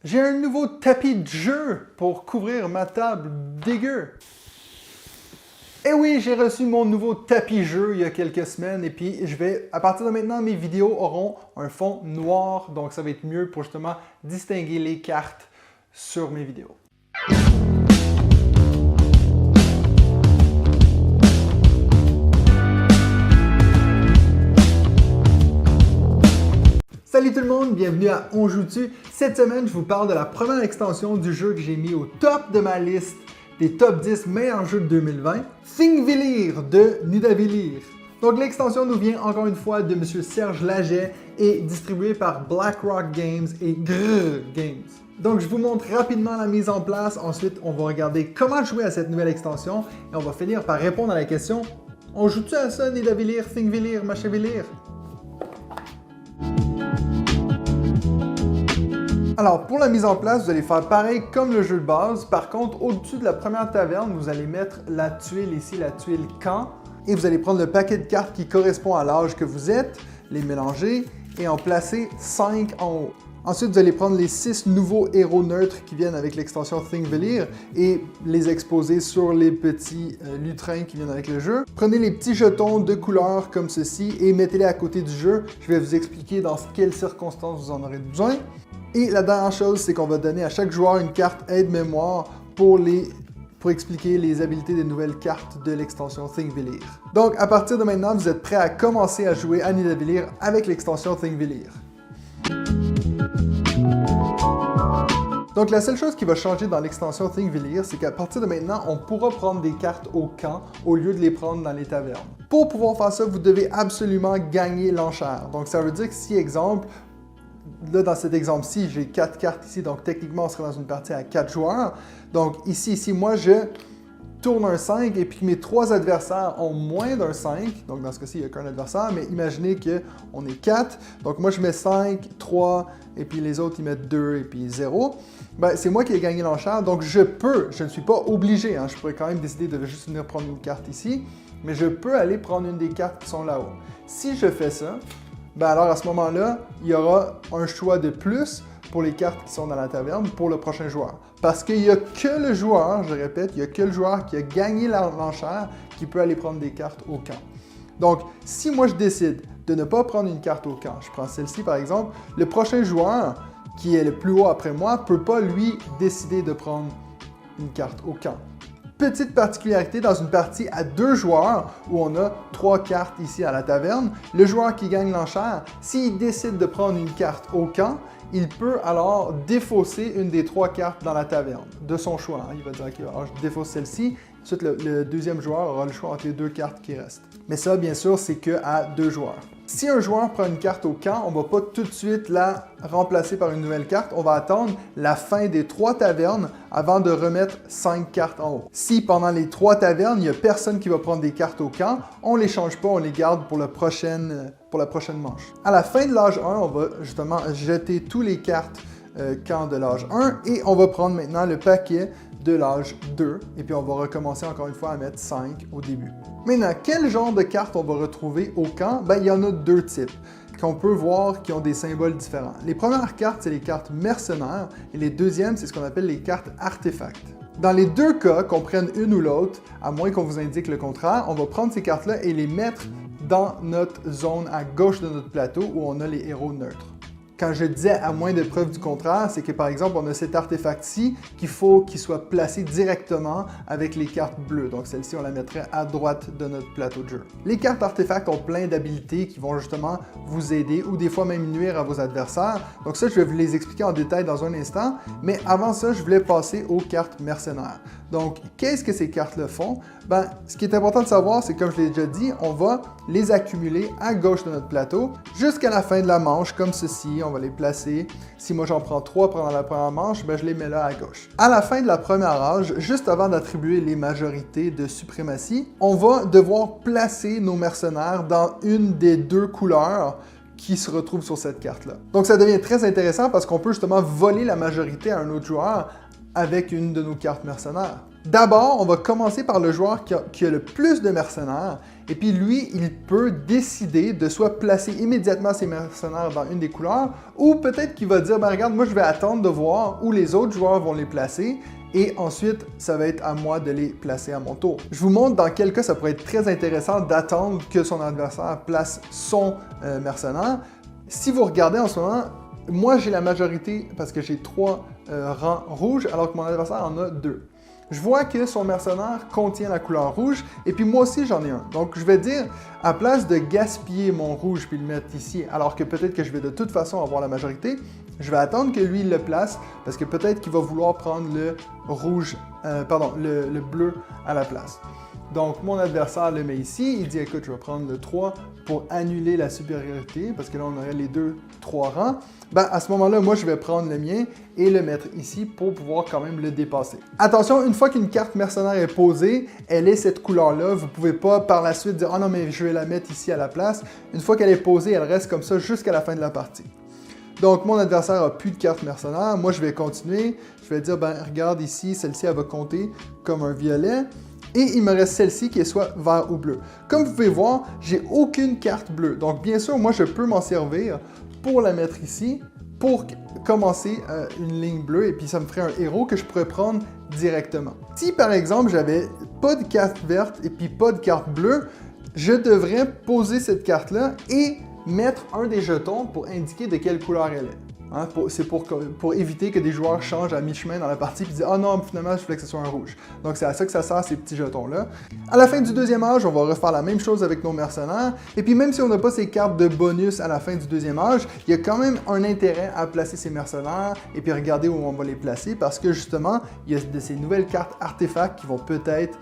J'ai un nouveau tapis de jeu pour couvrir ma table dégueu. Et oui, j'ai reçu mon nouveau tapis jeu il y a quelques semaines et puis à partir de maintenant, mes vidéos auront un fond noir, donc ça va être mieux pour justement distinguer les cartes sur mes vidéos. Salut tout le monde, bienvenue à On Joue Dessus. Cette semaine, je vous parle de la première extension du jeu que j'ai mis au top de ma liste des top 10 meilleurs jeux de 2020, Thingvellir de Nidavellir. Donc l'extension nous vient encore une fois de M. Serge Laget et distribuée par BlackRock Games et Grrr Games. Donc je vous montre rapidement la mise en place, ensuite on va regarder comment jouer à cette nouvelle extension et on va finir par répondre à la question « On joue-tu à ça, Nidavellir, Thingvellir, Machiavellir ?» Alors, pour la mise en place, vous allez faire pareil comme le jeu de base. Par contre, au-dessus de la première taverne, vous allez mettre la tuile ici, la tuile camp. Et vous allez prendre le paquet de cartes qui correspond à l'âge que vous êtes, les mélanger et en placer 5 en haut. Ensuite, vous allez prendre les 6 nouveaux héros neutres qui viennent avec l'extension Thingvellir et les exposer sur les petits lutrins qui viennent avec le jeu. Prenez les petits jetons de couleur comme ceci et mettez-les à côté du jeu. Je vais vous expliquer dans quelles circonstances vous en aurez besoin. Et la dernière chose, c'est qu'on va donner à chaque joueur une carte aide-mémoire pour expliquer les habiletés des nouvelles cartes de l'extension Thingvellir. Donc, à partir de maintenant, vous êtes prêts à commencer à jouer à Nidavellir avec l'extension Thingvellir. Donc, la seule chose qui va changer dans l'extension Thingvellir, c'est qu'à partir de maintenant, on pourra prendre des cartes au camp au lieu de les prendre dans les tavernes. Pour pouvoir faire ça, vous devez absolument gagner l'enchère. Donc, ça veut dire que si, exemple, là, dans cet exemple-ci, j'ai 4 cartes ici, donc techniquement, on serait dans une partie à 4 joueurs. Donc ici, moi, je tourne un 5 et puis mes 3 adversaires ont moins d'un 5. Donc dans ce cas-ci, il n'y a qu'un adversaire, mais imaginez qu'on est 4. Donc moi, je mets 5, 3, et puis les autres, ils mettent 2 et puis 0. Ben, c'est moi qui ai gagné l'enchère, donc je ne suis pas obligé. Je pourrais quand même décider de juste venir prendre une carte ici, mais je peux aller prendre une des cartes qui sont là-haut. Si je fais ça, ben alors à ce moment-là, il y aura un choix de plus pour les cartes qui sont dans la taverne pour le prochain joueur. Parce qu'il n'y a que le joueur, je répète, il n'y a que le joueur qui a gagné l'enchère qui peut aller prendre des cartes au camp. Donc, si moi je décide de ne pas prendre une carte au camp, je prends celle-ci par exemple, le prochain joueur qui est le plus haut après moi ne peut pas lui décider de prendre une carte au camp. Petite particularité dans une partie à 2 joueurs où on a 3 cartes ici à la taverne, le joueur qui gagne l'enchère, s'il décide de prendre une carte au camp, il peut alors défausser une des 3 cartes dans la taverne, de son choix. Il va dire, ok, alors je défausse celle-ci, ensuite le deuxième joueur aura le choix entre les 2 cartes qui restent. Mais ça, bien sûr, c'est qu'à 2 joueurs. Si un joueur prend une carte au camp, on ne va pas tout de suite la remplacer par une nouvelle carte. On va attendre la fin des 3 tavernes avant de remettre 5 cartes en haut. Si pendant les 3 tavernes, il n'y a personne qui va prendre des cartes au camp, on ne les change pas, on les garde pour la prochaine manche. À la fin de l'âge 1, on va justement jeter toutes les cartes camp de l'âge 1 et on va prendre maintenant le paquet de l'âge 2 et puis on va recommencer encore une fois à mettre 5 au début. Maintenant, quel genre de cartes on va retrouver au camp? Ben, il y en a 2 types qu'on peut voir qui ont des symboles différents. Les premières cartes, c'est les cartes mercenaires et les deuxièmes, c'est ce qu'on appelle les cartes artefacts. Dans les 2 cas, qu'on prenne une ou l'autre, à moins qu'on vous indique le contraire, on va prendre ces cartes-là et les mettre dans notre zone à gauche de notre plateau où on a les héros neutres. Quand je disais à moins de preuves du contraire, c'est que par exemple, on a cet artefact-ci qu'il faut qu'il soit placé directement avec les cartes bleues. Donc celle-ci, on la mettrait à droite de notre plateau de jeu. Les cartes artefacts ont plein d'habilités qui vont justement vous aider ou des fois même nuire à vos adversaires. Donc ça, je vais vous les expliquer en détail dans un instant. Mais avant ça, je voulais passer aux cartes mercenaires. Donc, qu'est-ce que ces cartes-là font? Ben, ce qui est important de savoir, c'est comme je l'ai déjà dit, on va les accumuler à gauche de notre plateau jusqu'à la fin de la manche, comme ceci. On va les placer. Si moi j'en prends 3 pendant la première manche, ben, je les mets là à gauche. À la fin de la première âge, juste avant d'attribuer les majorités de suprématie, on va devoir placer nos mercenaires dans une des 2 couleurs qui se retrouvent sur cette carte-là. Donc ça devient très intéressant parce qu'on peut justement voler la majorité à un autre joueur avec une de nos cartes mercenaires. D'abord, on va commencer par le joueur qui a le plus de mercenaires, et puis lui, il peut décider de soit placer immédiatement ses mercenaires dans une des couleurs, ou peut-être qu'il va dire, ben regarde, moi je vais attendre de voir où les autres joueurs vont les placer, et ensuite, ça va être à moi de les placer à mon tour. Je vous montre dans quel cas ça pourrait être très intéressant d'attendre que son adversaire place son mercenaire. Si vous regardez en ce moment, moi j'ai la majorité parce que j'ai 3 rangs rouges, alors que mon adversaire en a 2. Je vois que son mercenaire contient la couleur rouge, et puis moi aussi j'en ai un. Donc je vais dire, à place de gaspiller mon rouge puis le mettre ici, alors que peut-être que je vais de toute façon avoir la majorité, je vais attendre que lui il le place, parce que peut-être qu'il va vouloir prendre le rouge, le bleu à la place. Donc mon adversaire le met ici, il dit écoute, je vais prendre le 3 pour annuler la supériorité, parce que là on aurait les 3 rangs. Ben, à ce moment-là, moi je vais prendre le mien et le mettre ici pour pouvoir quand même le dépasser. Attention, une fois qu'une carte mercenaire est posée, elle est cette couleur-là. Vous ne pouvez pas par la suite dire « Ah non, mais je vais la mettre ici à la place ». Une fois qu'elle est posée, elle reste comme ça jusqu'à la fin de la partie. Donc, mon adversaire n'a plus de carte mercenaire. Moi, je vais continuer. Je vais dire, ben regarde ici, celle-ci, elle va compter comme un violet. Et il me reste celle-ci qui est soit vert ou bleu. Comme vous pouvez voir, j'ai aucune carte bleue. Donc, bien sûr, moi, je peux m'en servir pour la mettre ici, pour commencer une ligne bleue. Et puis, ça me ferait un héros que je pourrais prendre directement. Si, par exemple, j'avais pas de carte verte et puis pas de carte bleue, je devrais poser cette carte-là et mettre un des jetons pour indiquer de quelle couleur elle est. Hein, c'est pour éviter que des joueurs changent à mi-chemin dans la partie et disent « Ah non, finalement, je voulais que ce soit un rouge. » Donc, c'est à ça que ça sert, ces petits jetons-là. À la fin du deuxième âge, on va refaire la même chose avec nos mercenaires. Et puis, même si on n'a pas ces cartes de bonus à la fin du deuxième âge, il y a quand même un intérêt à placer ces mercenaires et puis regarder où on va les placer parce que, justement, il y a de ces nouvelles cartes artefacts qui vont peut-être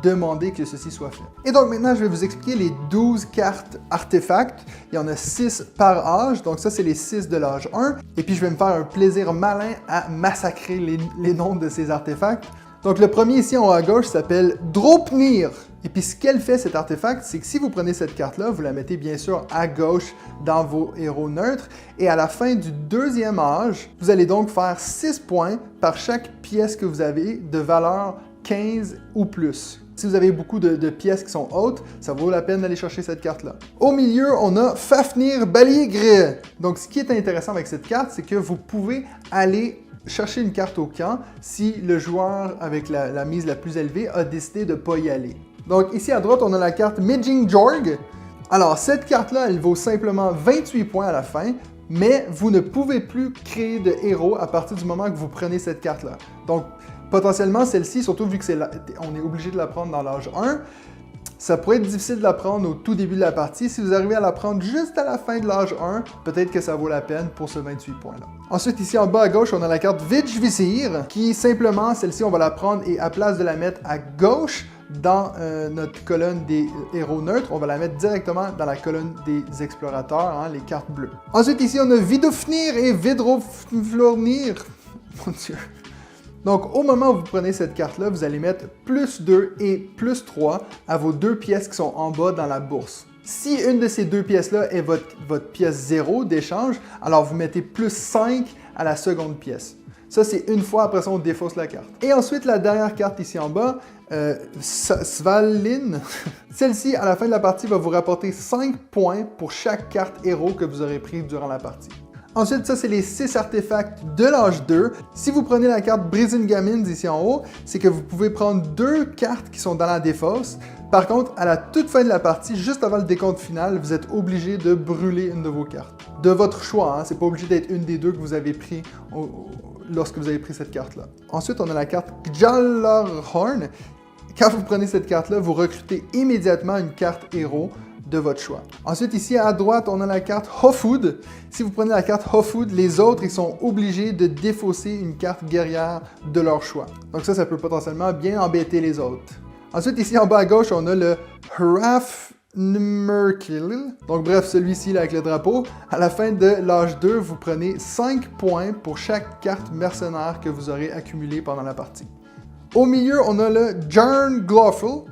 demander que ceci soit fait. Et donc, maintenant, je vais vous expliquer les 12 cartes artefacts. Il y en a 6 par âge. Donc, ça, c'est les 6 de l'âge 1. Et puis, je vais me faire un plaisir malin à massacrer les noms de ces artefacts. Donc, le premier ici en haut à gauche s'appelle Draupnir. Et puis, ce qu'elle fait, cet artefact, c'est que si vous prenez cette carte-là, vous la mettez bien sûr à gauche dans vos héros neutres. Et à la fin du deuxième âge, vous allez donc faire 6 points par chaque pièce que vous avez de valeur 15 ou plus. Si vous avez beaucoup de pièces qui sont hautes, ça vaut la peine d'aller chercher cette carte-là. Au milieu, on a Fafnir Baligre. Donc, ce qui est intéressant avec cette carte, c'est que vous pouvez aller chercher une carte au camp si le joueur avec la mise la plus élevée a décidé de ne pas y aller. Donc, ici à droite, on a la carte Midging Jorg. Alors, cette carte-là, elle vaut simplement 28 points à la fin, mais vous ne pouvez plus créer de héros à partir du moment que vous prenez cette carte-là. Donc, potentiellement, celle-ci, surtout vu que on est obligé de la prendre dans l'âge 1, ça pourrait être difficile de la prendre au tout début de la partie. Si vous arrivez à la prendre juste à la fin de l'âge 1, peut-être que ça vaut la peine pour ce 28 points-là. Ensuite, ici en bas à gauche, on a la carte Vidjvisir, qui simplement, celle-ci, on va la prendre et à place de la mettre à gauche dans notre colonne des héros neutres, on va la mettre directement dans la colonne des explorateurs, hein, les cartes bleues. Ensuite, ici, on a Vidofnir et Vidroflornir. Mon Dieu. Donc, au moment où vous prenez cette carte-là, vous allez mettre plus 2 et plus 3 à vos 2 pièces qui sont en bas dans la bourse. Si une de ces 2 pièces-là est votre pièce 0 d'échange, alors vous mettez plus 5 à la seconde pièce. Ça, c'est une fois, après ça, on défausse la carte. Et ensuite, la dernière carte ici en bas, Svalin. Celle-ci, à la fin de la partie, va vous rapporter 5 points pour chaque carte héros que vous aurez pris durant la partie. Ensuite, ça, c'est les 6 artefacts de l'âge 2. Si vous prenez la carte Brisingamins ici en haut, c'est que vous pouvez prendre 2 cartes qui sont dans la défausse. Par contre, à la toute fin de la partie, juste avant le décompte final, vous êtes obligé de brûler une de vos cartes. De votre choix, hein? C'est pas obligé d'être une des 2 que vous avez pris lorsque vous avez pris cette carte-là. Ensuite, on a la carte Gjallarhorn. Quand vous prenez cette carte-là, vous recrutez immédiatement une carte héros de votre choix. Ensuite, ici à droite, on a la carte Hofud. Si vous prenez la carte Hofud, les autres, ils sont obligés de défausser une carte guerrière de leur choix. Donc ça peut potentiellement bien embêter les autres. Ensuite, ici en bas à gauche, on a le Hrafnmerkil. Donc bref, celui-ci là avec le drapeau. À la fin de l'âge 2, vous prenez 5 points pour chaque carte mercenaire que vous aurez accumulée pendant la partie. Au milieu, on a le Jarnglofl.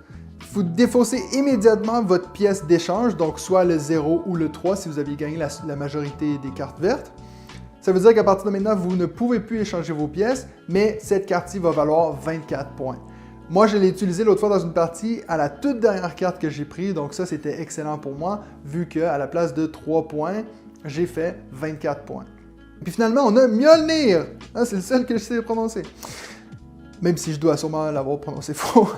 Vous défaussez immédiatement votre pièce d'échange, donc soit le 0 ou le 3 si vous aviez gagné la majorité des cartes vertes. Ça veut dire qu'à partir de maintenant, vous ne pouvez plus échanger vos pièces, mais cette carte-ci va valoir 24 points. Moi, je l'ai utilisé l'autre fois dans une partie à la toute dernière carte que j'ai prise, donc ça, c'était excellent pour moi, vu qu'à la place de 3 points, j'ai fait 24 points. Puis finalement, on a Mjolnir! Ah, c'est le seul que je sais prononcer. Même si je dois sûrement l'avoir prononcé faux.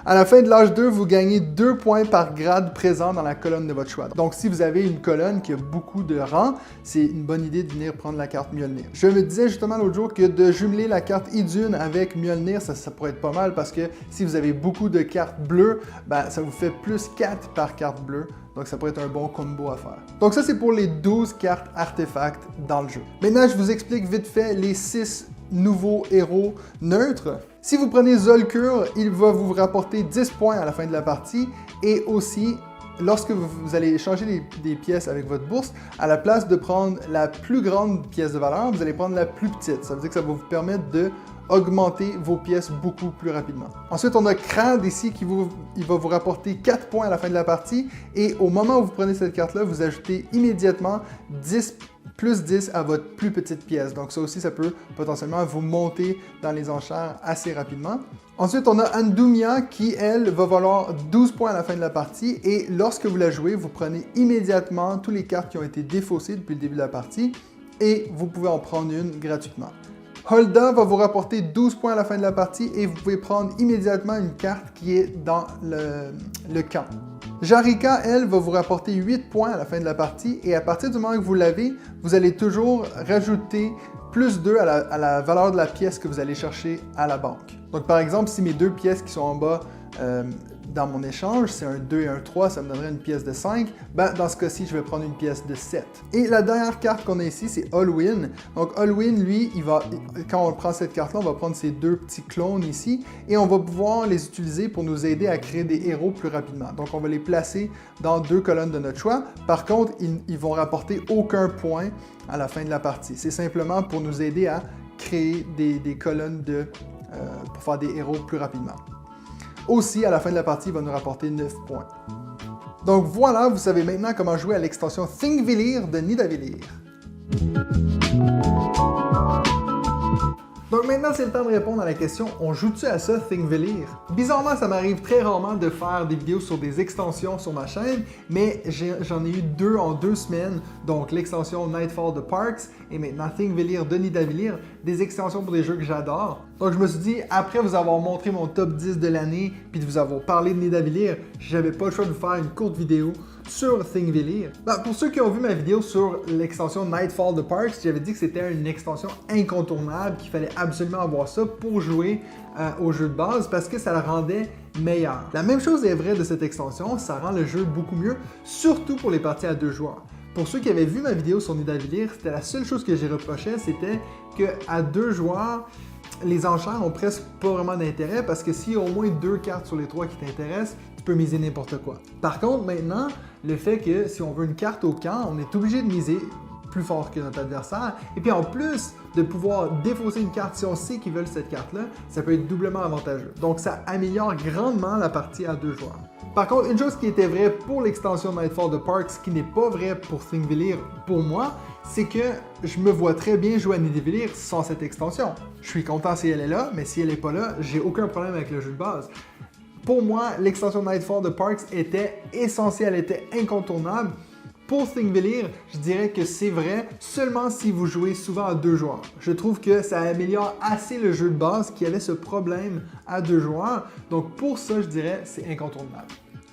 À la fin de l'âge 2, vous gagnez 2 points par grade présent dans la colonne de votre choix. Donc si vous avez une colonne qui a beaucoup de rangs, c'est une bonne idée de venir prendre la carte Mjolnir. Je me disais justement l'autre jour que de jumeler la carte Idun avec Mjolnir, ça pourrait être pas mal parce que si vous avez beaucoup de cartes bleues, ben, ça vous fait plus 4 par carte bleue. Donc ça pourrait être un bon combo à faire. Donc ça c'est pour les 12 cartes artefacts dans le jeu. Maintenant je vous explique vite fait les 6 nouveaux héros neutres. Si vous prenez Zolkur, il va vous rapporter 10 points à la fin de la partie et aussi lorsque vous allez échanger des pièces avec votre bourse, à la place de prendre la plus grande pièce de valeur, vous allez prendre la plus petite. Ça veut dire que ça va vous permettre de augmenter vos pièces beaucoup plus rapidement. Ensuite, on a Krad ici il va vous rapporter 4 points à la fin de la partie et au moment où vous prenez cette carte-là, vous ajoutez immédiatement 10 plus 10 à votre plus petite pièce. Donc ça aussi, ça peut potentiellement vous monter dans les enchères assez rapidement. Ensuite, on a Andumia qui, elle, va valoir 12 points à la fin de la partie et lorsque vous la jouez, vous prenez immédiatement toutes les cartes qui ont été défaussées depuis le début de la partie et vous pouvez en prendre une gratuitement. Holda va vous rapporter 12 points à la fin de la partie et vous pouvez prendre immédiatement une carte qui est dans le camp. Jarika, elle, va vous rapporter 8 points à la fin de la partie et à partir du moment que vous l'avez, vous allez toujours rajouter plus 2 à la valeur de la pièce que vous allez chercher à la banque. Donc par exemple, si mes deux pièces qui sont en bas dans mon échange, c'est un 2 et un 3, ça me donnerait une pièce de 5, ben, dans ce cas-ci, je vais prendre une pièce de 7. Et la dernière carte qu'on a ici, c'est Olwyn. Donc Olwyn, lui, quand on prend cette carte-là, on va prendre ces deux petits clones ici et on va pouvoir les utiliser pour nous aider à créer des héros plus rapidement. Donc on va les placer dans 2 colonnes de notre choix. Par contre, ils vont rapporter aucun point à la fin de la partie. C'est simplement pour nous aider à créer des colonnes pour faire des héros plus rapidement. Aussi, à la fin de la partie, il va nous rapporter 9 points. Donc voilà, vous savez maintenant comment jouer à l'extension Thingvellir de Nidavellir. Donc maintenant, c'est le temps de répondre à la question « On joue-tu à ça, Thingvellir ?» Bizarrement, ça m'arrive très rarement de faire des vidéos sur des extensions sur ma chaîne, mais j'en ai eu 2 en 2 semaines, donc l'extension Nightfall de Parks et maintenant Thingvellir de Nidavellir, des extensions pour des jeux que j'adore. Donc je me suis dit, après vous avoir montré mon top 10 de l'année, puis de vous avoir parlé de Nidavellir, j'avais pas le choix de vous faire une courte vidéo sur Thingvellir. Ben, pour ceux qui ont vu ma vidéo sur l'extension Nightfall de Parks, j'avais dit que c'était une extension incontournable, qu'il fallait absolument avoir ça pour jouer au jeu de base parce que ça le rendait meilleur. La même chose est vraie de cette extension, ça rend le jeu beaucoup mieux, surtout pour les parties à 2 joueurs. Pour ceux qui avaient vu ma vidéo sur Nidavellir, c'était la seule chose que j'ai reproché, c'était qu'à 2 joueurs, les enchères ont presque pas vraiment d'intérêt parce que s'il y a au moins 2 cartes sur les 3 qui t'intéressent, tu peux miser n'importe quoi. Par contre, maintenant, le fait que si on veut une carte au camp, on est obligé de miser plus fort que notre adversaire. Et puis en plus de pouvoir défausser une carte si on sait qu'ils veulent cette carte-là, ça peut être doublement avantageux. Donc ça améliore grandement la partie à 2 joueurs. Par contre, une chose qui était vraie pour l'extension Nightfall de Parks, qui n'est pas vraie pour Thingvellir pour moi, c'est que je me vois très bien jouer à Nidavellir sans cette extension. Je suis content si elle est là, mais si elle n'est pas là, j'ai aucun problème avec le jeu de base. Pour moi, l'extension Nightfall de Parks était essentielle, elle était incontournable. Pour Thingvellir, je dirais que c'est vrai seulement si vous jouez souvent à 2 joueurs. Je trouve que ça améliore assez le jeu de base qui avait ce problème à 2 joueurs. Donc pour ça, je dirais c'est incontournable.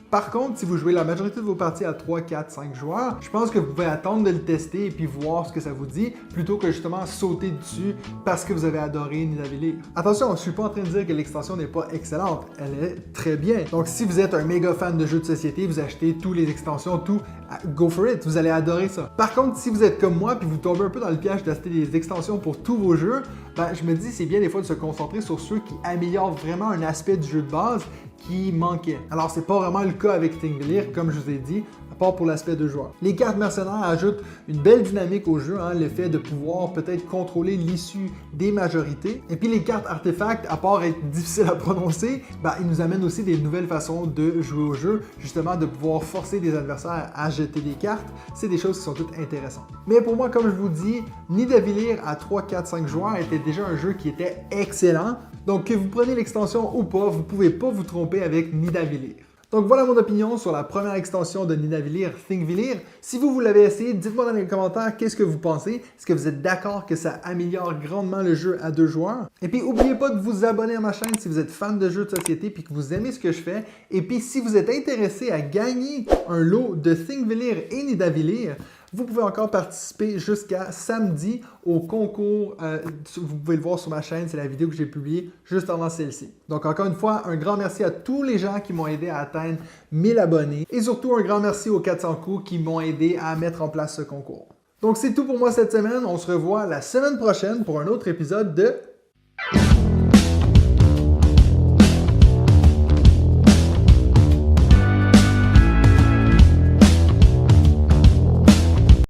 Par contre, si vous jouez la majorité de vos parties à 3, 4, 5 joueurs, je pense que vous pouvez attendre de le tester et puis voir ce que ça vous dit, plutôt que justement sauter dessus parce que vous avez adoré Nidavellir. Attention, je ne suis pas en train de dire que l'extension n'est pas excellente, elle est très bien. Donc si vous êtes un méga fan de jeux de société, vous achetez toutes les extensions, tout, go for it, vous allez adorer ça. Par contre, si vous êtes comme moi puis vous tombez un peu dans le piège d'acheter des extensions pour tous vos jeux, ben, je me dis c'est bien des fois de se concentrer sur ceux qui améliorent vraiment un aspect du jeu de base qui manquait. Alors c'est pas vraiment le cas avec Thingvellir, comme je vous ai dit, part pour l'aspect de joueur. Les cartes mercenaires ajoutent une belle dynamique au jeu, le fait de pouvoir peut-être contrôler l'issue des majorités. Et puis les cartes artefacts, à part être difficiles à prononcer, ils nous amènent aussi des nouvelles façons de jouer au jeu, justement de pouvoir forcer des adversaires à jeter des cartes. C'est des choses qui sont toutes intéressantes. Mais pour moi, comme je vous dis, Nidavellir à 3, 4, 5 joueurs était déjà un jeu qui était excellent. Donc que vous preniez l'extension ou pas, vous ne pouvez pas vous tromper avec Nidavellir. Donc voilà mon opinion sur la première extension de Nidavellir, Thingvellir. Si vous l'avez essayé, dites-moi dans les commentaires qu'est-ce que vous pensez. Est-ce que vous êtes d'accord que ça améliore grandement le jeu à 2 joueurs? Et puis n'oubliez pas de vous abonner à ma chaîne si vous êtes fan de jeux de société et que vous aimez ce que je fais. Et puis si vous êtes intéressé à gagner un lot de Thingvellir et Nidavellir, vous pouvez encore participer jusqu'à samedi au concours. Vous pouvez le voir sur ma chaîne, c'est la vidéo que j'ai publiée juste avant celle-ci. Donc encore une fois, un grand merci à tous les gens qui m'ont aidé à atteindre 1000 abonnés et surtout un grand merci aux 400 coups qui m'ont aidé à mettre en place ce concours. Donc c'est tout pour moi cette semaine. On se revoit la semaine prochaine pour un autre épisode de